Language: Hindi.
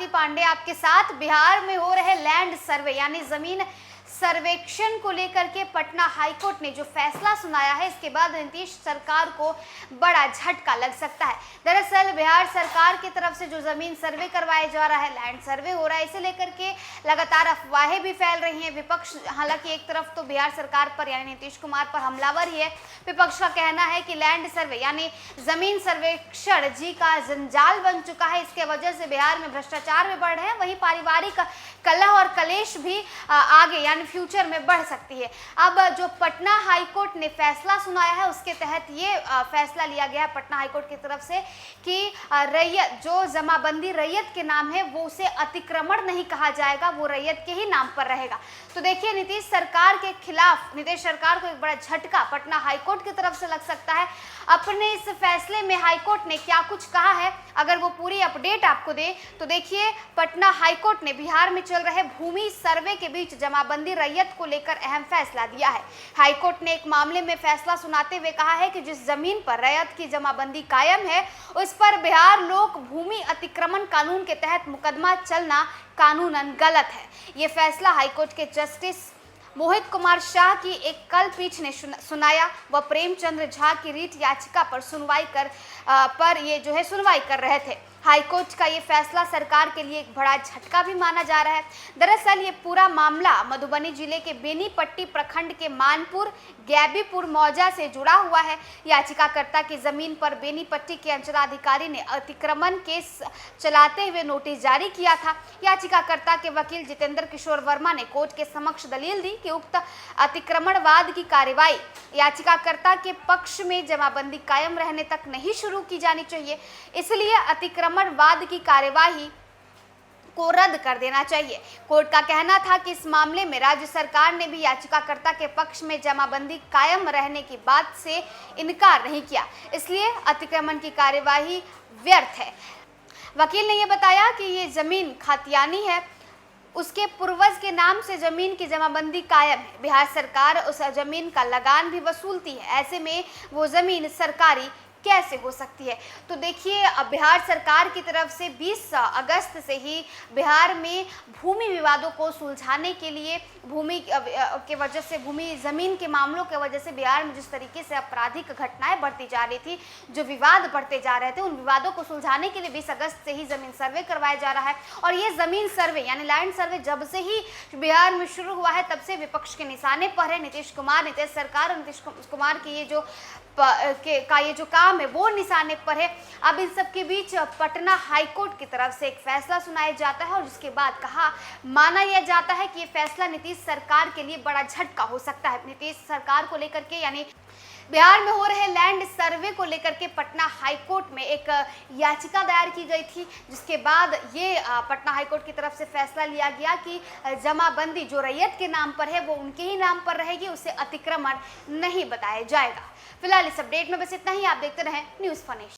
स्वाति पांडे आपके साथ। बिहार में हो रहे लैंड सर्वे यानी जमीन सर्वेक्षण को लेकर के पटना हाईकोर्ट ने जो फैसला सुनाया है, इसके बाद नीतीश सरकार को बड़ा झटका लग सकता है। दरअसल बिहार सरकार की तरफ से जो जमीन सर्वे करवाया जा रहा है, लैंड सर्वे हो रहा है, इसे लेकर के लगातार अफवाहें भी फैल रही हैं। विपक्ष हालांकि एक तरफ तो बिहार सरकार पर यानी नीतीश कुमार पर हमलावर ही है। विपक्ष का कहना है कि लैंड सर्वे यानी जमीन सर्वेक्षण जी का जंजाल बन चुका है, इसके वजह से बिहार में भ्रष्टाचार भी बढ़ रहे हैं, वहीं पारिवारिक कलह और कलेश भी आगे यानी फ्यूचर में बढ़ सकती है। अब जो पटना हाईकोर्ट ने फैसला सुनाया है, उसके तहत ये फैसला लिया गया है पटना हाईकोर्ट की तरफ से कि रैयत जो जमाबंदी रैयत के नाम है वो उसे अतिक्रमण नहीं कहा जाएगा, वो रैयत के ही नाम पर रहेगा। तो देखिए, नीतीश सरकार के खिलाफ नीतीश सरकार को एक बड़ा झटका पटना हाईकोर्ट की तरफ से लग सकता है। अपने इस फैसले में हाईकोर्ट ने क्या कुछ कहा है, अगर वो पूरी अपडेट आपको दे तो देखिए, पटना हाईकोर्ट ने बिहार में चल रहे भूमि सर्वे के बीच जमाबंदी रैयत को लेकर अहम फैसला दिया है। हाईकोर्ट ने एक मामले में फैसला सुनाते हुए कहा है कि जिस जमीन पर रैयत की जमाबंदी कायम है, उस पर बिहार लोक भूमि अतिक्रमण कानून के तहत मुकदमा चलना कानूनन गलत है। ये फैसला हाईकोर्ट के जस्टिस मोहित कुमार शाह की एक कल पीठ ने सुनाया। वह प्रेमचंद्र झा की रीट याचिका पर सुनवाई कर रहे थे। हाईकोर्ट का ये फैसला सरकार के लिए एक बड़ा झटका भी माना जा रहा है। दरअसल ये पूरा मामला मधुबनी जिले के बेनीपट्टी प्रखंड के मानपुर गैबीपुर मौजा से जुड़ा हुआ है। याचिकाकर्ता की जमीन पर बेनीपट्टी के अंचलाधिकारी ने अतिक्रमण केस चलाते हुए नोटिस जारी किया था। याचिकाकर्ता के वकील जितेंद्र किशोर वर्मा ने कोर्ट के समक्ष दलील दी कि उक्त अतिक्रमणवाद की कार्रवाई याचिकाकर्ता के पक्ष में जमाबंदी कायम रहने तक नहीं शुरू की जानी चाहिए, इसलिए अतिक्रमणवाद की कार्यवाही को रद्द कर देना चाहिए। कोर्ट का कहना था कि इस मामले में राज्य सरकार ने भी याचिकाकर्ता के पक्ष में जमाबंदी कायम रहने की बात से इनकार नहीं किया, इसलिए अतिक्रमण की कार्यवाही व्यर्थ है। वकील ने यह बताया कि ये जमीन खातियानी है, उसके पूर्वज के नाम से जमीन की जमाबंदी कायम है। बिहार सरकार उस जमीन का लगान भी वसूलती है, ऐसे में वो जमीन सरकारी कैसे हो सकती है। तो देखिए, बिहार सरकार की तरफ से 20 अगस्त से ही बिहार में भूमि विवादों को सुलझाने के लिए भूमि के वजह से ज़मीन के मामलों के वजह से बिहार में जिस तरीके से आपराधिक घटनाएं बढ़ती जा रही थी, जो विवाद बढ़ते जा रहे थे, उन विवादों को सुलझाने के लिए 20 अगस्त से ही ज़मीन सर्वे करवाया जा रहा है। और ये ज़मीन सर्वे यानी लैंड सर्वे जब से ही बिहार में शुरू हुआ है, तब से विपक्ष के निशाने पर है। नीतीश सरकार और नीतीश कुमार की ये जो काम है वो निशाने पर है। अब इन सब के बीच पटना हाईकोर्ट की तरफ से एक फैसला सुनाया जाता है और जिसके बाद माना यह जाता है कि ये फैसला नीतीश सरकार के लिए बड़ा झटका हो सकता है। नीतीश सरकार को लेकर के यानी बिहार में हो रहे लैंड सर्वे को लेकर के पटना हाईकोर्ट में एक याचिका दायर की गई थी, जिसके बाद ये पटना हाईकोर्ट की तरफ से फैसला लिया गया कि जमाबंदी जो रैयत के नाम पर है वो उनके ही नाम पर रहेगी, उसे अतिक्रमण नहीं बताया जाएगा। फिलहाल इस अपडेट में बस इतना ही। आप देखते रहें न्यूज़ फनेश।